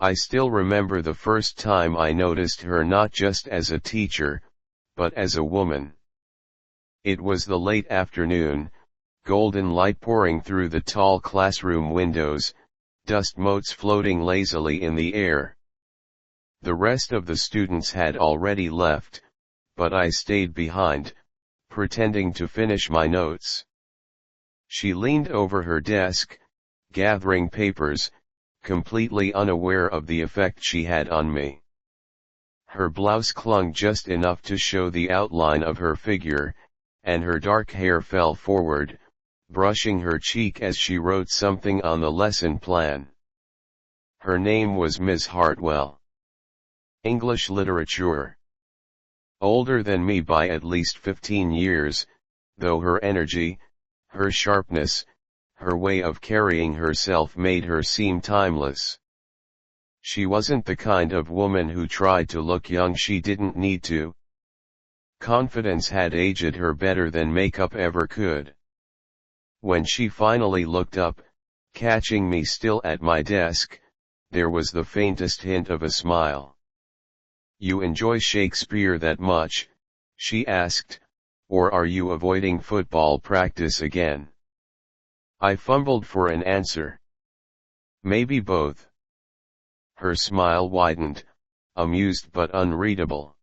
I still remember the first time I noticed her not just as a teacher, but as a woman. It was the late afternoon, golden light pouring through the tall classroom windows, dust motes floating lazily in the air. The rest of the students had already left, but I stayed behind, pretending to finish my notes. She leaned over her desk, gathering papers, completely unaware of the effect she had on me. Her blouse clung just enough to show the outline of her figure, and her dark hair fell forward, brushing her cheek as she wrote something on the lesson plan. Her name was Miss Hartwell. English literature. Older than me by at least 15 years, though her energy, her sharpness, her way of carrying herself made her seem timeless. She wasn't the kind of woman who tried to look young. She didn't need to. Confidence had aged her better than makeup ever could. When she finally looked up, catching me still at my desk, there was the faintest hint of a smile. "You enjoy Shakespeare that much?" she asked, "or are you avoiding football practice again?" I fumbled for an answer. "Maybe both." Her smile widened, amused but unreadable.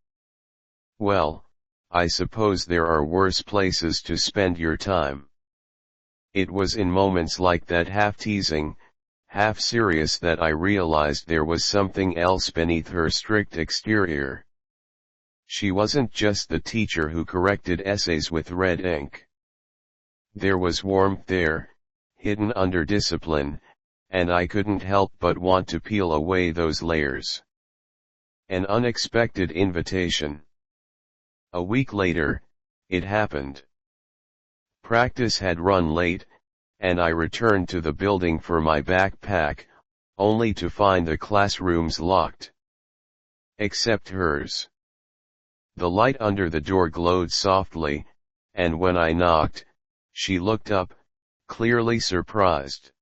"Well, I suppose there are worse places to spend your time." It was in moments like that, half teasing, half serious, that I realized there was something else beneath her strict exterior. She wasn't just the teacher who corrected essays with red ink. There was warmth there, hidden under discipline, and I couldn't help but want to peel away those layers. An unexpected invitation. A week later, it happened. Practice had run late, and I returned to the building for my backpack, only to find the classrooms locked. Except hers. The light under the door glowed softly, and when I knocked, she looked up, clearly surprised.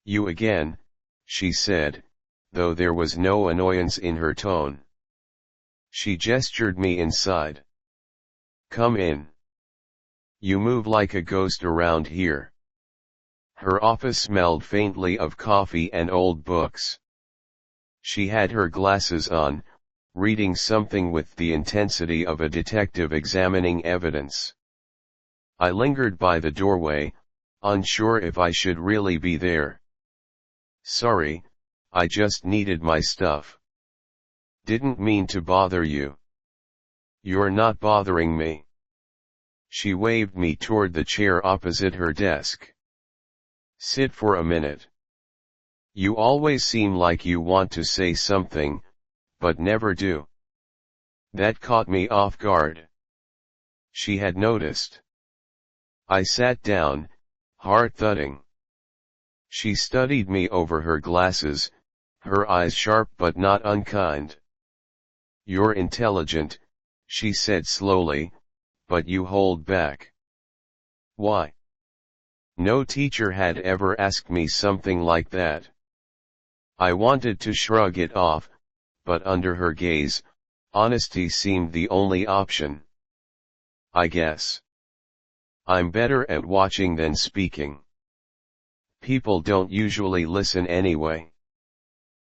"You again," she said, though there was no annoyance in her tone. She gestured me inside. "Come in. You move like a ghost around here." Her office smelled faintly of coffee and old books. She had her glasses on, reading something with the intensity of a detective examining evidence. I lingered by the doorway, unsure if I should really be there. "Sorry, I just needed my stuff. Didn't mean to bother you." "You're not bothering me." She waved me toward the chair opposite her desk. "Sit for a minute. You always seem like you want to say something, but never do." That caught me off guard. She had noticed. I sat down, heart thudding. She studied me over her glasses, her eyes sharp but not unkind. "You're intelligent," she said slowly, "but you hold back." "Why?" No teacher had ever asked me something like that. I wanted to shrug it off, but under her gaze, honesty seemed the only option. "I guess I'm better at watching than speaking. People don't usually listen anyway."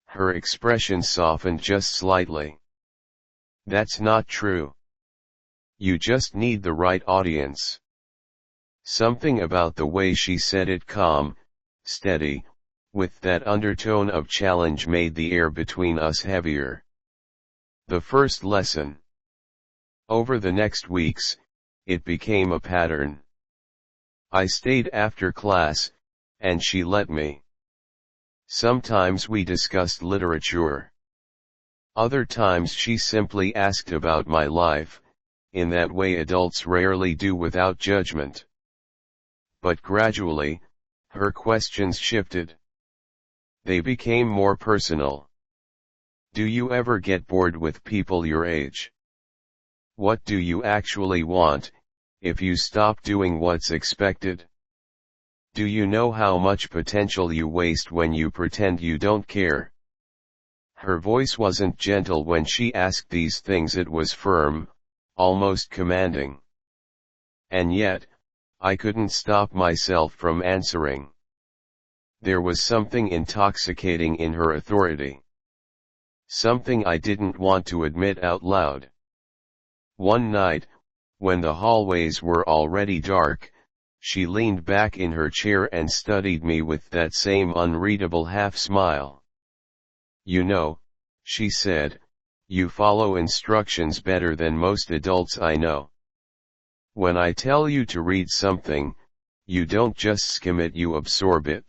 Her expression softened just slightly. "That's not true. You just need the right audience." Something about the way she said it, calm, steady, with that undertone of challenge, made the air between us heavier. The first lesson. Over the next weeks, it became a pattern. I stayed after class, and she let me. Sometimes we discussed literature. Other times she simply asked about my life, in that way adults rarely do, without judgment. But gradually, her questions shifted. They became more personal. "Do you ever get bored with people your age? What do you actually want, if you stop doing what's expected? Do you know how much potential you waste when you pretend you don't care?" Her voice wasn't gentle when she asked these things, it was firm, almost commanding. And yet, I couldn't stop myself from answering. There was something intoxicating in her authority. Something I didn't want to admit out loud. One night, when the hallways were already dark, she leaned back in her chair and studied me with that same unreadable half-smile. "You know," she said, "you follow instructions better than most adults I know. When I tell you to read something, you don't just skim it, you absorb it.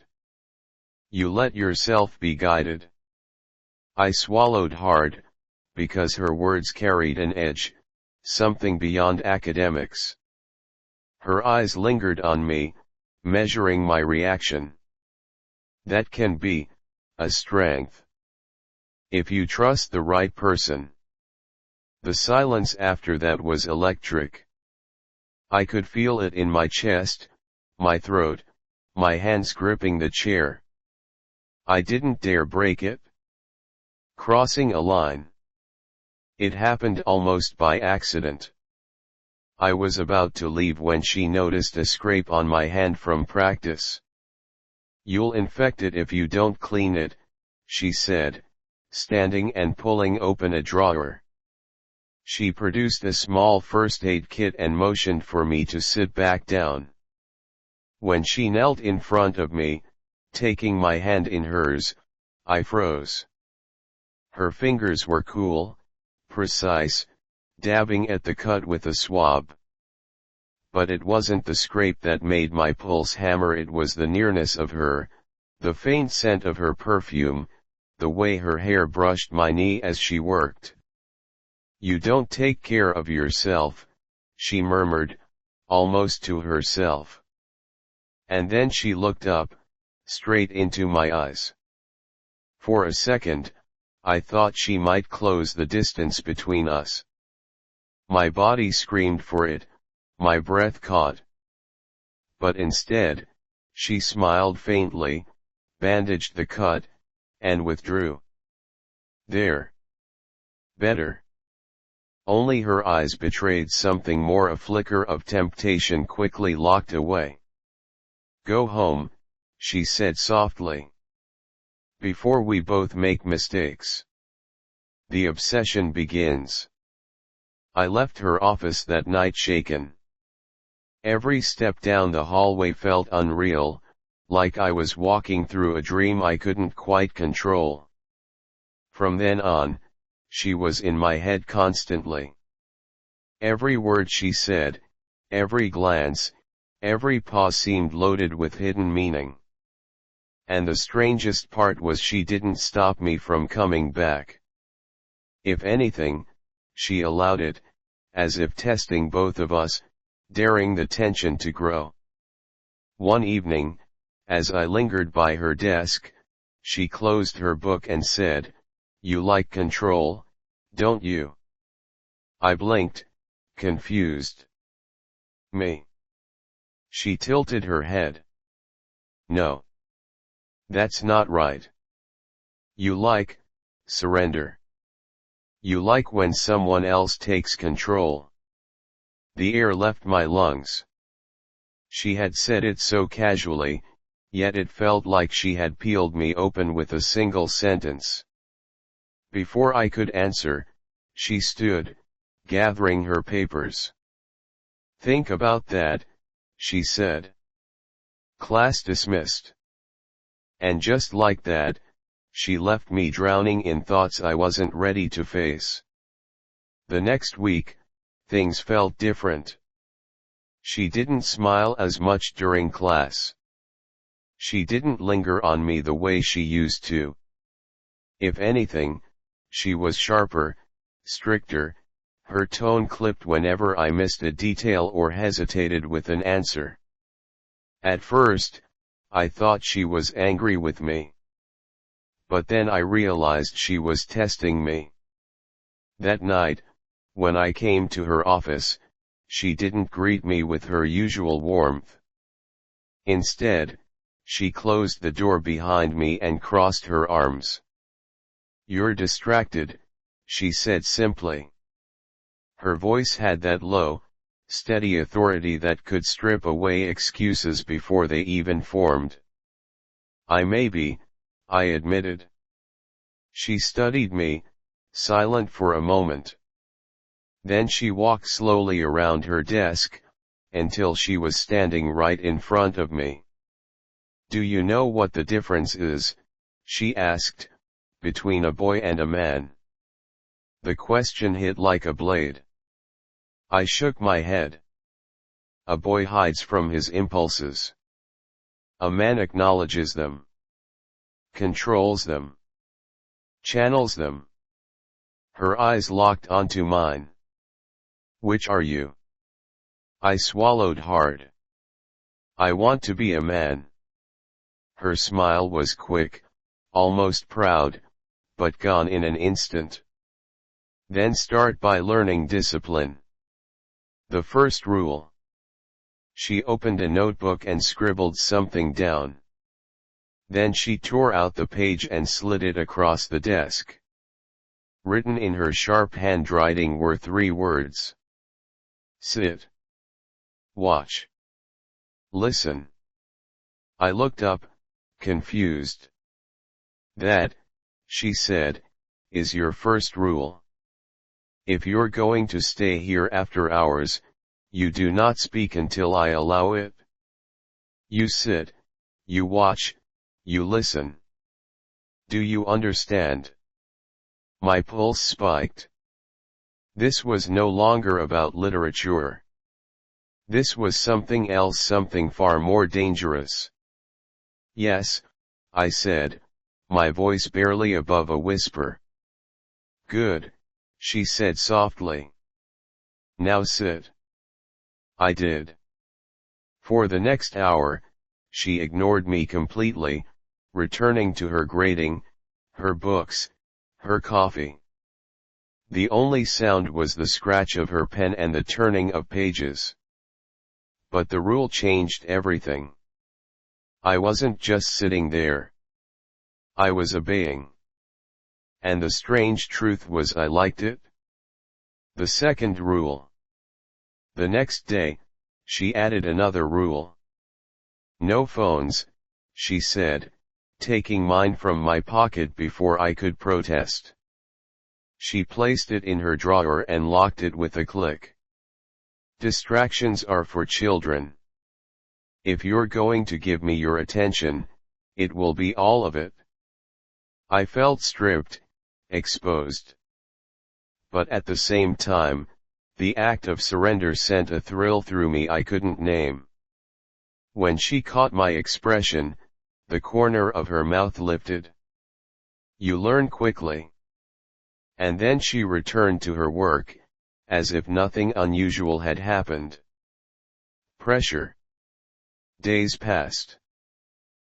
You let yourself be guided." I swallowed hard, because her words carried an edge, something beyond academics. Her eyes lingered on me, measuring my reaction. That can be a strength, if you trust the right person. The silence after that was electric. I could feel it in my chest, my throat, my hands gripping the chair. I didn't dare break it. Crossing a line. It happened almost by accident. I was about to leave when she noticed a scrape on my hand from practice. "You'll infect it if you don't clean it," she said, standing and pulling open a drawer. She produced a small first aid kit and motioned for me to sit back down. When she knelt in front of me, taking my hand in hers, I froze. Her fingers were cool, precise, dabbing at the cut with a swab. But it wasn't the scrape that made my pulse hammer, it was the nearness of her, the faint scent of her perfume, the way her hair brushed my knee as she worked. "You don't take care of yourself," she murmured, almost to herself. And then she looked up, straight into my eyes. For a second, I thought she might close the distance between us. My body screamed for it, my breath caught. But instead, she smiled faintly, bandaged the cut, and withdrew. There. Better. Only her eyes betrayed something more, a flicker of temptation quickly locked away. "Go home," she said softly. "Before we both make mistakes. The obsession begins." I left her office that night shaken. Every step down the hallway felt unreal, like I was walking through a dream I couldn't quite control. From then on, she was in my head constantly. Every word she said, every glance, every pause seemed loaded with hidden meaning. And the strangest part was she didn't stop me from coming back. If anything, she allowed it, as if testing both of us, daring the tension to grow. One evening, as I lingered by her desk, she closed her book and said, "You like control, don't you?" I blinked, confused. "Me?" She tilted her head. "No. That's not right. You like surrender. You like when someone else takes control." The air left my lungs. She had said it so casually, yet it felt like she had peeled me open with a single sentence. Before I could answer, she stood, gathering her papers. "Think about that," she said. Class dismissed. And just like that, she left me drowning in thoughts I wasn't ready to face. The next week, things felt different. She didn't smile as much during class. She didn't linger on me the way she used to. If anything, she was sharper, stricter, her tone clipped whenever I missed a detail or hesitated with an answer. At first, I thought she was angry with me. But then I realized she was testing me. That night, when I came to her office, she didn't greet me with her usual warmth. Instead, she closed the door behind me and crossed her arms. "You're distracted," she said simply. Her voice had that low, steady authority that could strip away excuses before they even formed. "I may be," I admitted. She studied me, silent for a moment. Then she walked slowly around her desk, until she was standing right in front of me. "Do you know what the difference is," she asked, "between a boy and a man?" The question hit like a blade. I shook my head. A boy hides from his impulses. A man acknowledges them, controls them, channels them. Her eyes locked onto mine. "Which are you?" I swallowed hard. "I want to be a man." Her smile was quick, almost proud, but gone in an instant. "Then start by learning discipline. The first rule." She opened a notebook and scribbled something down. Then she tore out the page and slid it across the desk. Written in her sharp handwriting were 3 words. Sit. Watch. Listen. I looked up, confused. "That," she said, "is your first rule. If you're going to stay here after hours, you do not speak until I allow it. You sit, you watch, you listen. Do you understand?" My pulse spiked. This was no longer about literature. This was something else, something far more dangerous. "Yes," I said, my voice barely above a whisper. "Good," she said softly. "Now sit." I did. For the next hour, she ignored me completely, returning to her grading, her books, her coffee. The only sound was the scratch of her pen and the turning of pages. But the rule changed everything. I wasn't just sitting there. I was obeying. And the strange truth was I liked it. The second rule. The next day, she added another rule. "No phones," she said, taking mine from my pocket before I could protest. She placed it in her drawer and locked it with a click. "Distractions are for children. If you're going to give me your attention, it will be all of it." I felt stripped, exposed. But at the same time, the act of surrender sent a thrill through me I couldn't name. When she caught my expression, the corner of her mouth lifted. "You learn quickly." And then she returned to her work, as if nothing unusual had happened. Pressure. Days passed.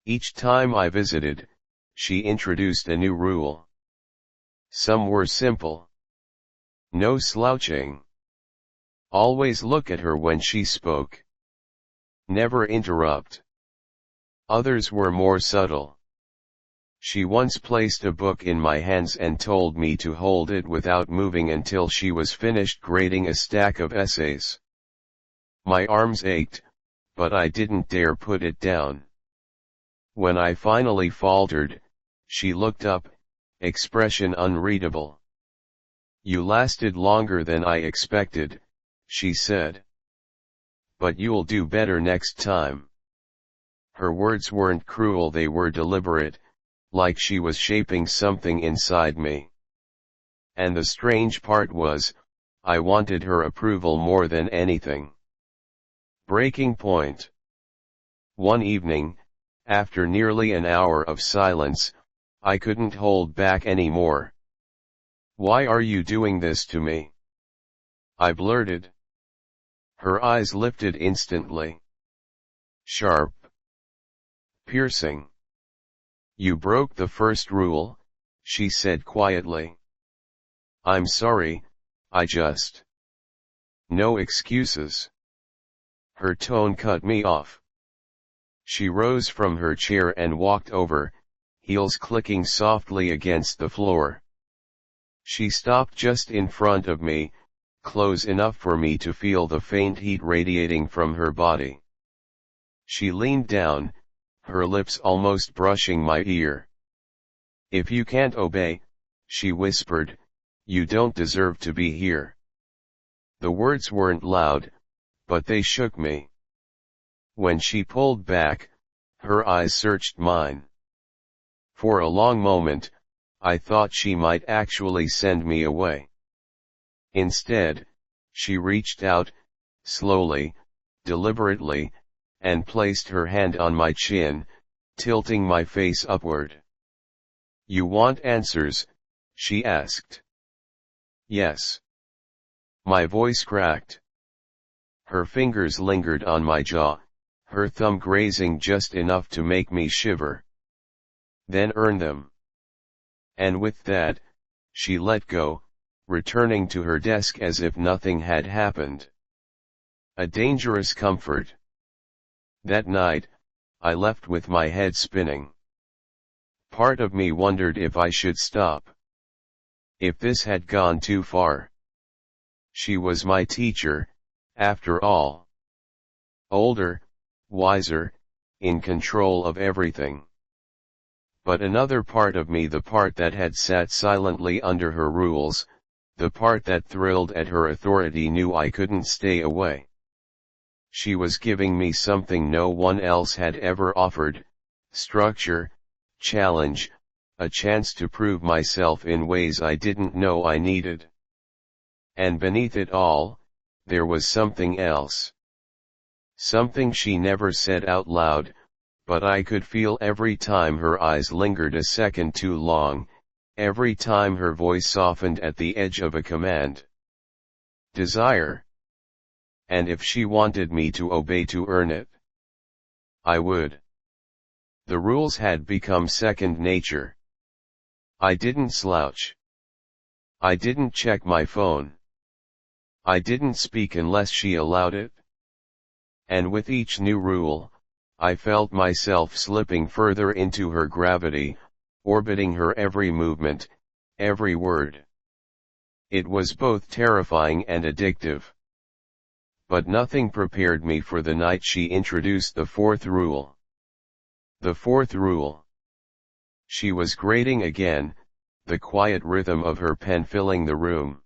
Each time I visited, she introduced a new rule. Some were simple. No slouching. Always look at her when she spoke. Never interrupt. Others were more subtle. She once placed a book in my hands and told me to hold it without moving until she was finished grading a stack of essays. My arms ached, but I didn't dare put it down. When I finally faltered, she looked up, expression unreadable. "You lasted longer than I expected," she said. "But you'll do better next time." Her words weren't cruel, they were deliberate, like she was shaping something inside me. And the strange part was, I wanted her approval more than anything. Breaking point. One evening, after nearly an hour of silence, I couldn't hold back anymore. "Why are you doing this to me?" I blurted. Her eyes lifted instantly. Sharp. Piercing. "You broke the first rule," she said quietly. "I'm sorry, I just..." "No excuses." Her tone cut me off. She rose from her chair and walked over, heels clicking softly against the floor. She stopped just in front of me, close enough for me to feel the faint heat radiating from her body. She leaned down, her lips almost brushing my ear. "If you can't obey," she whispered, "you don't deserve to be here." The words weren't loud, but they shook me. When she pulled back, her eyes searched mine. For a long moment, I thought she might actually send me away. Instead, she reached out, slowly, deliberately, and placed her hand on my chin, tilting my face upward. "You want answers?" she asked. "Yes." My voice cracked. Her fingers lingered on my jaw, her thumb grazing just enough to make me shiver. "Then earn them." And with that, she let go, returning to her desk as if nothing had happened. A dangerous comfort. That night, I left with my head spinning. Part of me wondered if I should stop. If this had gone too far. She was my teacher, after all. Older, wiser, in control of everything. But another part of me, the part that had sat silently under her rules, the part that thrilled at her authority, knew I couldn't stay away. She was giving me something no one else had ever offered: structure, challenge, a chance to prove myself in ways I didn't know I needed. And beneath it all, there was something else. Something she never said out loud, but I could feel every time her eyes lingered a second too long, every time her voice softened at the edge of a command. Desire. And if she wanted me to obey to earn it, I would. The rules had become second nature. I didn't slouch. I didn't check my phone. I didn't speak unless she allowed it. And with each new rule, I felt myself slipping further into her gravity, orbiting her every movement, every word. It was both terrifying and addictive. But nothing prepared me for the night she introduced the fourth rule. The fourth rule. She was grating again, the quiet rhythm of her pen filling the room.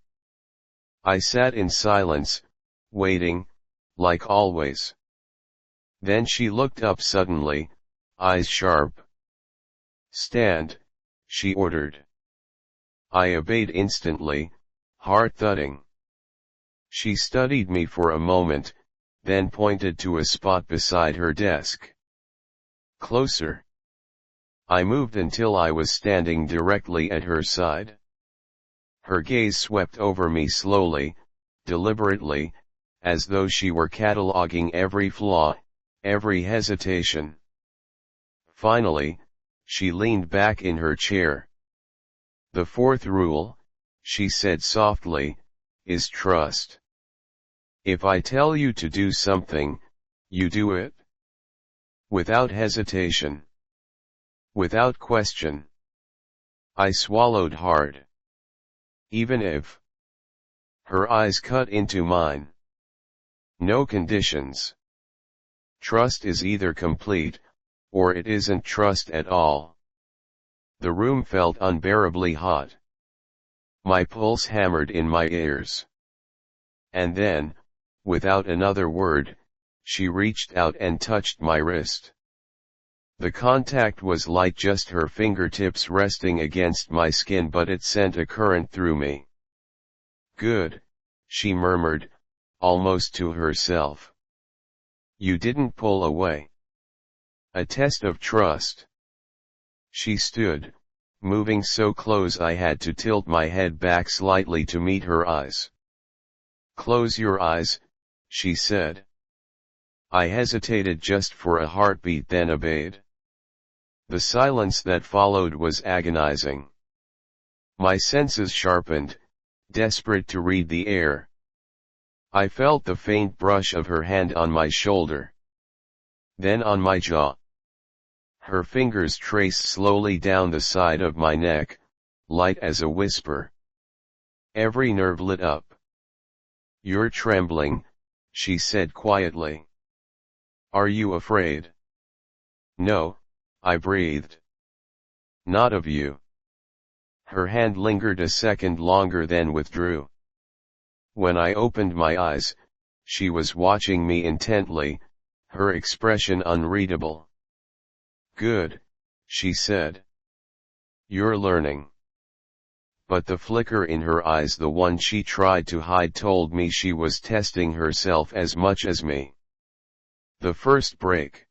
I sat in silence, waiting, like always. Then she looked up suddenly, eyes sharp. "Stand," she ordered. I obeyed instantly, heart thudding. She studied me for a moment, then pointed to a spot beside her desk. "Closer." I moved until I was standing directly at her side. Her gaze swept over me slowly, deliberately, as though she were cataloging every flaw, every hesitation. Finally, she leaned back in her chair. "The fourth rule," she said softly, "is trust. If I tell you to do something, you do it. Without hesitation. Without question." I swallowed hard. "Even if..." Her eyes cut into mine. "No conditions. Trust is either complete, or it isn't trust at all." The room felt unbearably hot. My pulse hammered in my ears. And then, without another word, she reached out and touched my wrist. The contact was light, just her fingertips resting against my skin, but it sent a current through me. "Good," she murmured, almost to herself. "You didn't pull away. A test of trust." She stood, moving so close I had to tilt my head back slightly to meet her eyes. "Close your eyes," she said. I hesitated just for a heartbeat, then obeyed. The silence that followed was agonizing. My senses sharpened, desperate to read the air. I felt the faint brush of her hand on my shoulder. Then on my jaw. Her fingers traced slowly down the side of my neck, light as a whisper. Every nerve lit up. "You're trembling," she said quietly. "Are you afraid?" "No," I breathed. "Not of you." Her hand lingered a second longer, then withdrew. When I opened my eyes, she was watching me intently, her expression unreadable. "Good," she said. "You're learning." But the flicker in her eyes, the one she tried to hide, told me she was testing herself as much as me. The first break.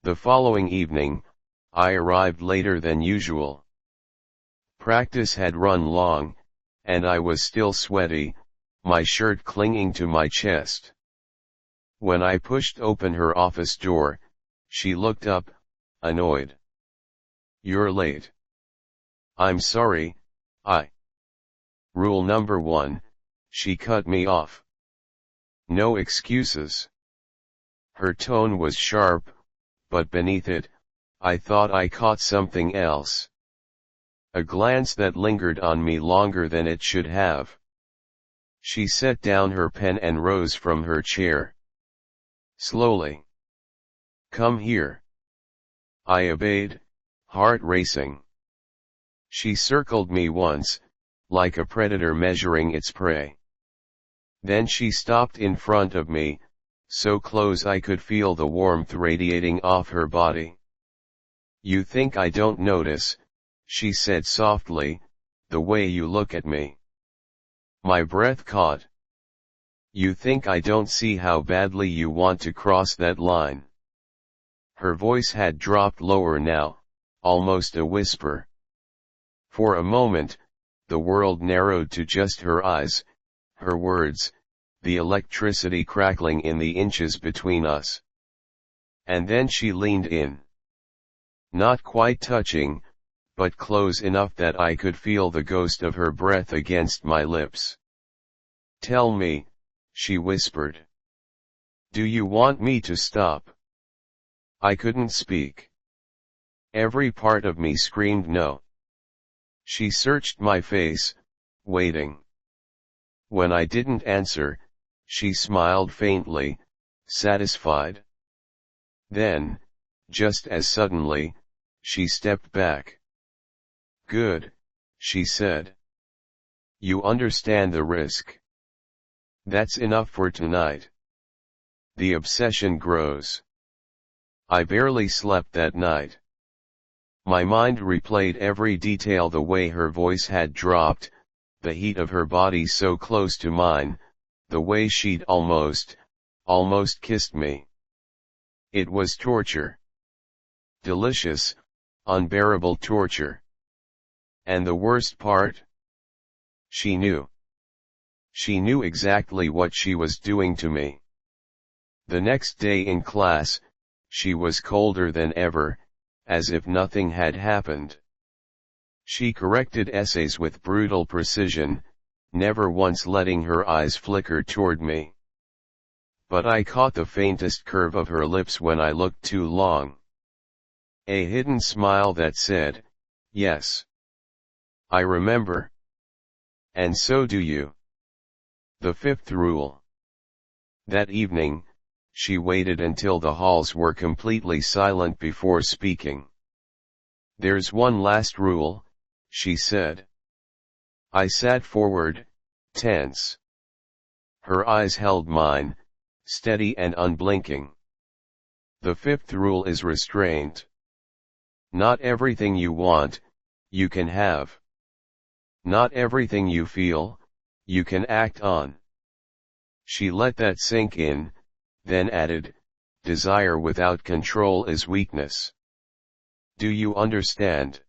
The following evening, I arrived later than usual. Practice had run long, and I was still sweaty, my shirt clinging to my chest. When I pushed open her office door, she looked up, annoyed. "You're late." "I'm sorry, Rule number 1, she cut me off. "No excuses." Her tone was sharp, but beneath it, I thought I caught something else. A glance that lingered on me longer than it should have. She set down her pen and rose from her chair. Slowly. "Come here." I obeyed, heart racing. She circled me once, like a predator measuring its prey. Then she stopped in front of me, so close I could feel the warmth radiating off her body. "You think I don't notice," she said softly, "the way you look at me?" My breath caught. "You think I don't see how badly you want to cross that line?" Her voice had dropped lower now, almost a whisper. For a moment, the world narrowed to just her eyes, her words, the electricity crackling in the inches between us. And then she leaned in. Not quite touching, but close enough that I could feel the ghost of her breath against my lips. "Tell me," she whispered. "Do you want me to stop?" I couldn't speak. Every part of me screamed no. She searched my face, waiting. When I didn't answer, she smiled faintly, satisfied. Then, just as suddenly, she stepped back. "Good," she said. "You understand the risk. That's enough for tonight." The obsession grows. I barely slept that night. My mind replayed every detail, the way her voice had dropped, the heat of her body so close to mine, the way she'd almost kissed me. It was torture. Delicious, unbearable torture. And the worst part? She knew. She knew exactly what she was doing to me. The next day in class, she was colder than ever, as if nothing had happened. She corrected essays with brutal precision, never once letting her eyes flicker toward me. But I caught the faintest curve of her lips when I looked too long. A hidden smile that said, "Yes. I remember. And so do you." The fifth rule. That evening, she waited until the halls were completely silent before speaking. "There's one last rule," she said. I sat forward, tense. Her eyes held mine, steady and unblinking. "The fifth rule is restraint. Not everything you want, you can have. Not everything you feel, you can act on." She let that sink in, then added, "Desire without control is weakness. Do you understand?"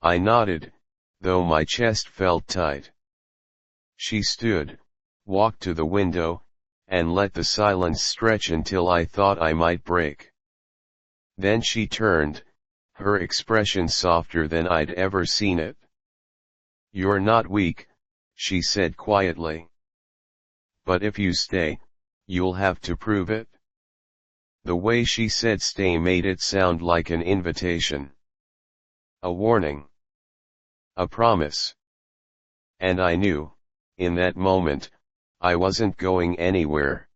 I nodded, though my chest felt tight. She stood, walked to the window, and let the silence stretch until I thought I might break. Then she turned, her expression softer than I'd ever seen it. "You're not weak," she said quietly. "But if you stay, you'll have to prove it." The way she said stay made it sound like an invitation. A warning. A promise. And I knew, in that moment, I wasn't going anywhere.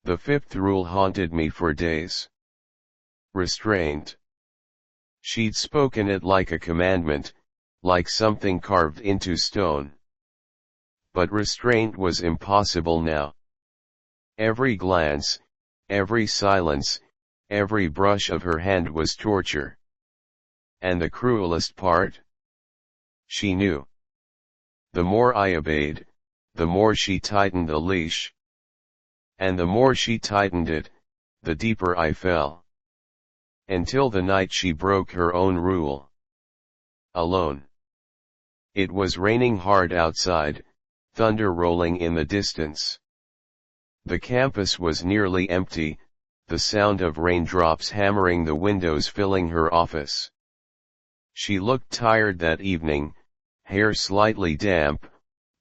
The fifth rule haunted me for days. Restraint. She'd spoken it like a commandment, like something carved into stone. But restraint was impossible now. Every glance, every silence, every brush of her hand was torture. And the cruelest part? She knew. The more I obeyed, the more she tightened the leash. And the more she tightened it, the deeper I fell. Until the night she broke her own rule. Alone. It was raining hard outside, thunder rolling in the distance. The campus was nearly empty, the sound of raindrops hammering the windows filling her office. She looked tired that evening, hair slightly damp,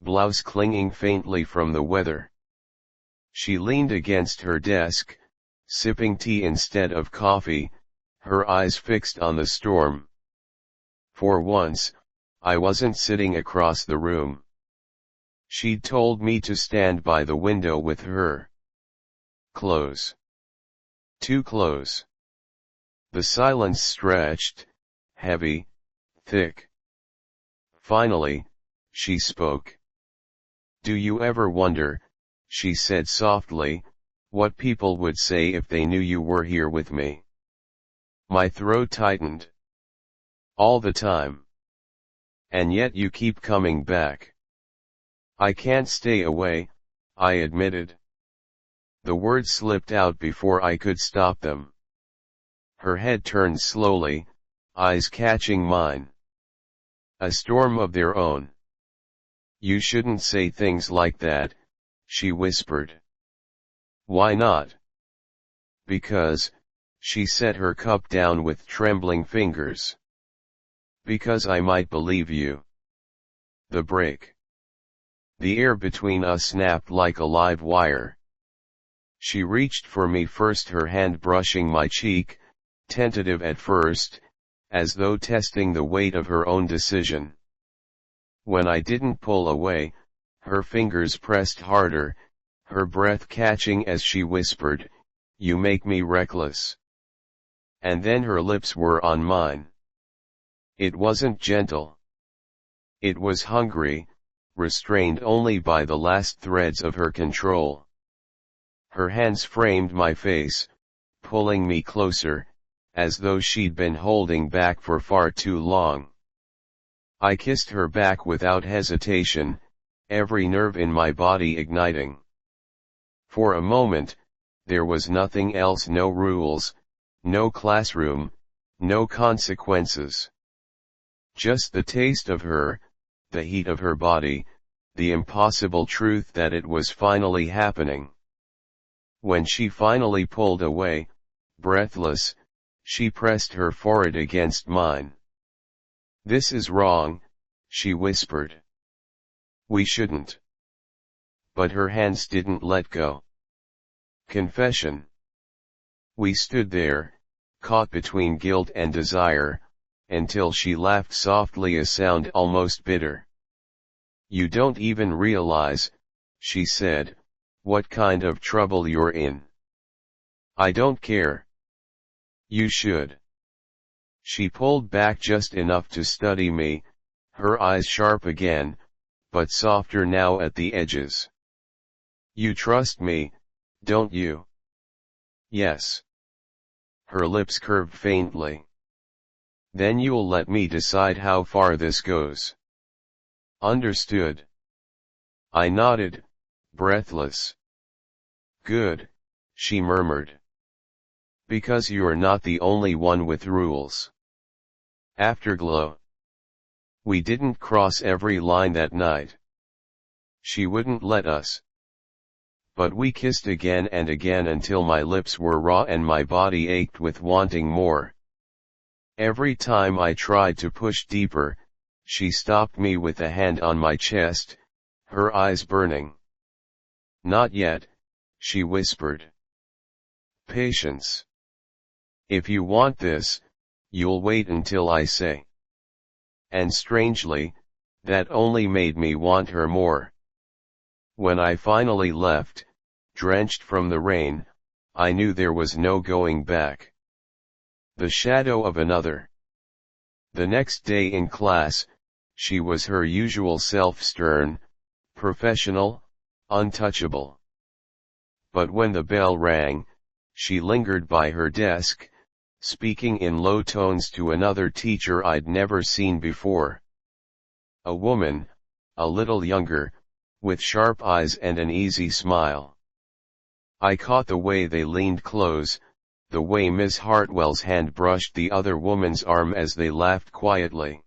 blouse clinging faintly from the weather. She leaned against her desk, sipping tea instead of coffee, her eyes fixed on the storm. For once, I wasn't sitting across the room. She'd told me to stand by the window with her. Close. Too close. The silence stretched, heavy, thick. Finally, she spoke. Do you ever wonder, she said softly, what people would say if they knew you were here with me? My throat tightened. All the time. And yet you keep coming back. I can't stay away, I admitted. The words slipped out before I could stop them. Her head turned slowly, eyes catching mine. A storm of their own. You shouldn't say things like that, she whispered. Why not? Because, she set her cup down with trembling fingers. Because I might believe you. The break. The air between us snapped like a live wire. She reached for me first, her hand brushing my cheek, tentative at first, as though testing the weight of her own decision. When I didn't pull away, her fingers pressed harder, her breath catching as she whispered, "You make me reckless." And then her lips were on mine. It wasn't gentle. It was hungry, restrained only by the last threads of her control. Her hands framed my face, pulling me closer, as though she'd been holding back for far too long. I kissed her back without hesitation, every nerve in my body igniting. For a moment, there was nothing else, no rules, no classroom, no consequences. Just the taste of her, the heat of her body, the impossible truth that it was finally happening. When she finally pulled away, breathless, she pressed her forehead against mine. "This is wrong," she whispered. "We shouldn't." But her hands didn't let go. Confession. We stood there, caught between guilt and desire, until she laughed softly, a sound almost bitter. "You don't even realize," she said, "what kind of trouble you're in." "I don't care." "You should." She pulled back just enough to study me, her eyes sharp again, but softer now at the edges. "You trust me, don't you?" "Yes." Her lips curved faintly. "Then you'll let me decide how far this goes." "Understood." I nodded, breathless. "Good," she murmured. "Because you're not the only one with rules." Afterglow. We didn't cross every line that night. She wouldn't let us. But we kissed again and again until my lips were raw and my body ached with wanting more. Every time I tried to push deeper, she stopped me with a hand on my chest, her eyes burning. "Not yet," she whispered. Patience. If you want this, you'll wait until I say. And strangely, that only made me want her more. When I finally left, drenched from the rain, I knew there was no going back. The shadow of another. The next day in class, she was her usual self, stern, professional, untouchable. But when the bell rang, she lingered by her desk, speaking in low tones to another teacher I'd never seen before. A woman, a little younger, with sharp eyes and an easy smile. I caught the way they leaned close, the way Miss Hartwell's hand brushed the other woman's arm as they laughed quietly.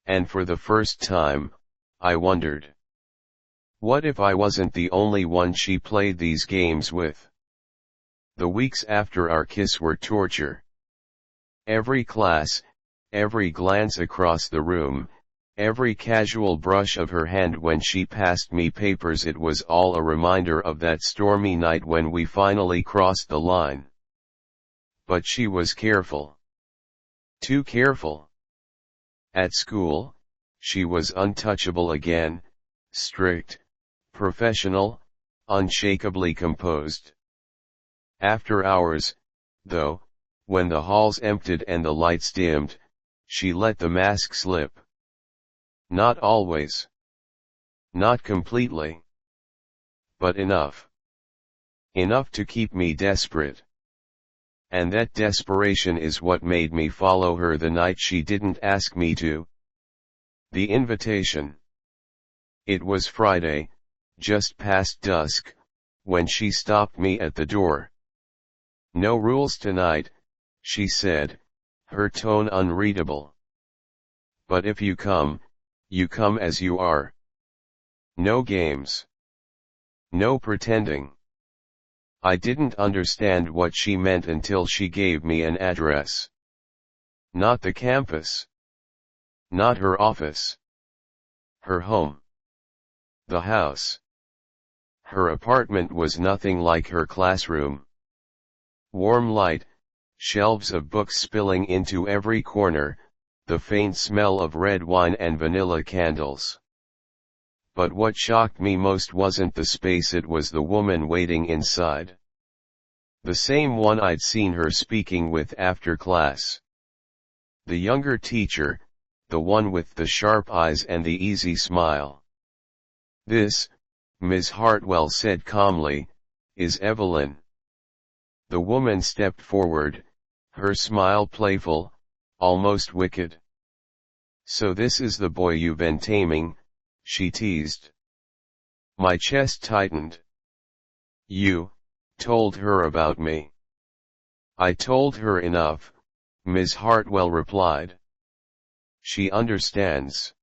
And for the first time, I wondered. What if I wasn't the only one she played these games with? The weeks after our kiss were torture. Every class, every glance across the room, every casual brush of her hand when she passed me papers, it was all a reminder of that stormy night when we finally crossed the line. But she was careful. Too careful. At school, she was untouchable again, strict, professional, unshakably composed. After hours, though, when the halls emptied and the lights dimmed, she let the mask slip. Not always. Not completely. But enough. Enough to keep me desperate. And that desperation is what made me follow her the night she didn't ask me to. The invitation. It was Friday, just past dusk, when she stopped me at the door. No rules tonight, she said, her tone unreadable. But if you come as you are. No games. No pretending. I didn't understand what she meant until she gave me an address. Not the campus. Not her office. Her home. The house. Her apartment was nothing like her classroom. Warm light, shelves of books spilling into every corner, the faint smell of red wine and vanilla candles. But what shocked me most wasn't the space, it was the woman waiting inside. The same one I'd seen her speaking with after class. The younger teacher, the one with the sharp eyes and the easy smile. This, Ms. Hartwell said calmly, is Evelyn. The woman stepped forward, her smile playful, almost wicked. So this is the boy you've been taming, she teased. My chest tightened. You told her about me. I told her enough, Ms. Hartwell replied. She understands.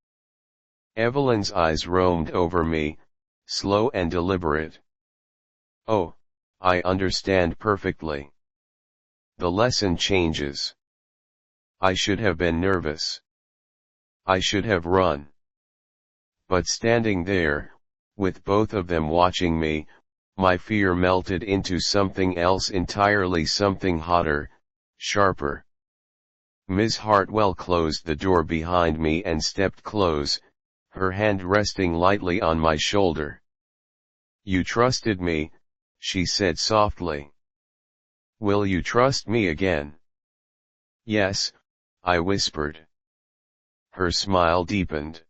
Evelyn's eyes roamed over me, slow and deliberate. Oh, I understand perfectly. The lesson changes. I should have been nervous. I should have run. But standing there, with both of them watching me, my fear melted into something else entirely, something hotter, sharper. Ms. Hartwell closed the door behind me and stepped close, her hand resting lightly on my shoulder. You trusted me, she said softly. Will you trust me again? Yes, I whispered. Her smile deepened.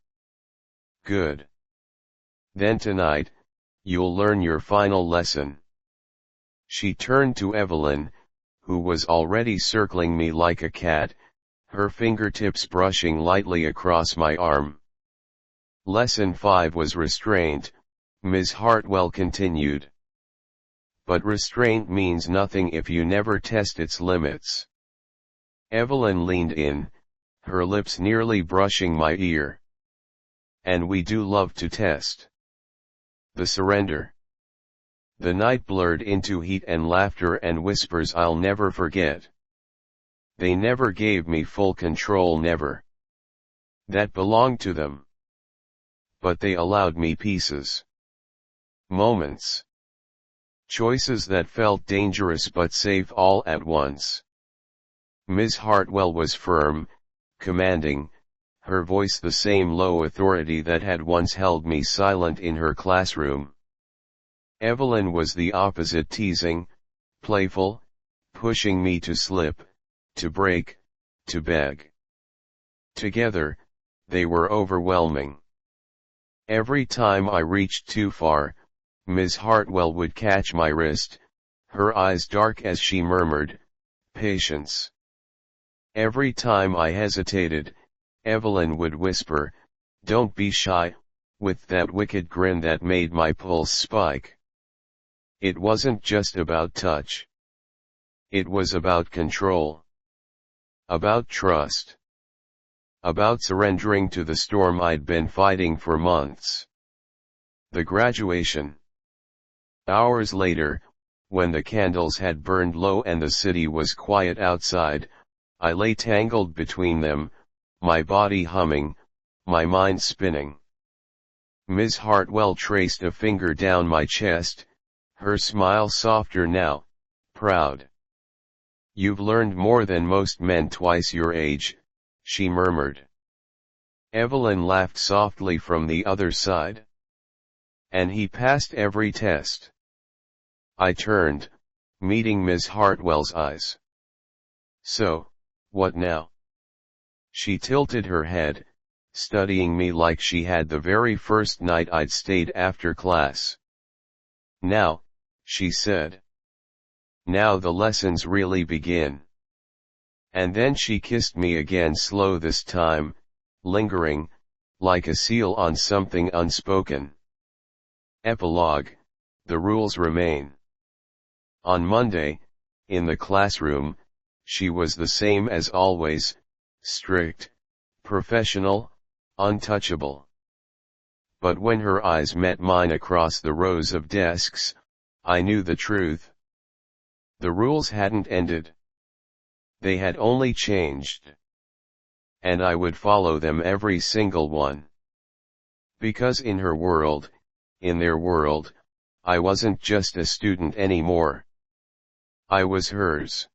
Good. Then tonight, you'll learn your final lesson. She turned to Evelyn, who was already circling me like a cat, her fingertips brushing lightly across my arm. Lesson 5 was restraint, Ms. Hartwell continued. But restraint means nothing if you never test its limits. Evelyn leaned in, her lips nearly brushing my ear. And we do love to test. The surrender. The night blurred into heat and laughter and whispers I'll never forget. They never gave me full control, never. That belonged to them. But they allowed me pieces. Moments. Choices that felt dangerous but safe all at once. Ms. Hartwell was firm, commanding, her voice the same low authority that had once held me silent in her classroom. Evelyn was the opposite, teasing, playful, pushing me to slip, to break, to beg. Together, they were overwhelming. Every time I reached too far, Ms. Hartwell would catch my wrist, her eyes dark as she murmured, "Patience." Every time I hesitated, Evelyn would whisper, "Don't be shy," with that wicked grin that made my pulse spike. It wasn't just about touch. It was about control. About trust. About surrendering to the storm I'd been fighting for months. The graduation. Hours later, when the candles had burned low and the city was quiet outside, I lay tangled between them, my body humming, my mind spinning. Ms. Hartwell traced a finger down my chest, her smile softer now, proud. "You've learned more than most men twice your age," she murmured. Evelyn laughed softly from the other side. "And he passed every test." I turned, meeting Ms. Hartwell's eyes. "So, what now?" She tilted her head, studying me like she had the very first night I'd stayed after class. "Now," she said. "Now the lessons really begin." And then she kissed me again, slow this time, lingering, like a seal on something unspoken. Epilogue: the rules remain. On Monday, in the classroom, she was the same as always, strict, professional, untouchable. But when her eyes met mine across the rows of desks, I knew the truth. The rules hadn't ended. They had only changed. And I would follow them, every single one. Because in her world, in their world, I wasn't just a student anymore. I was hers.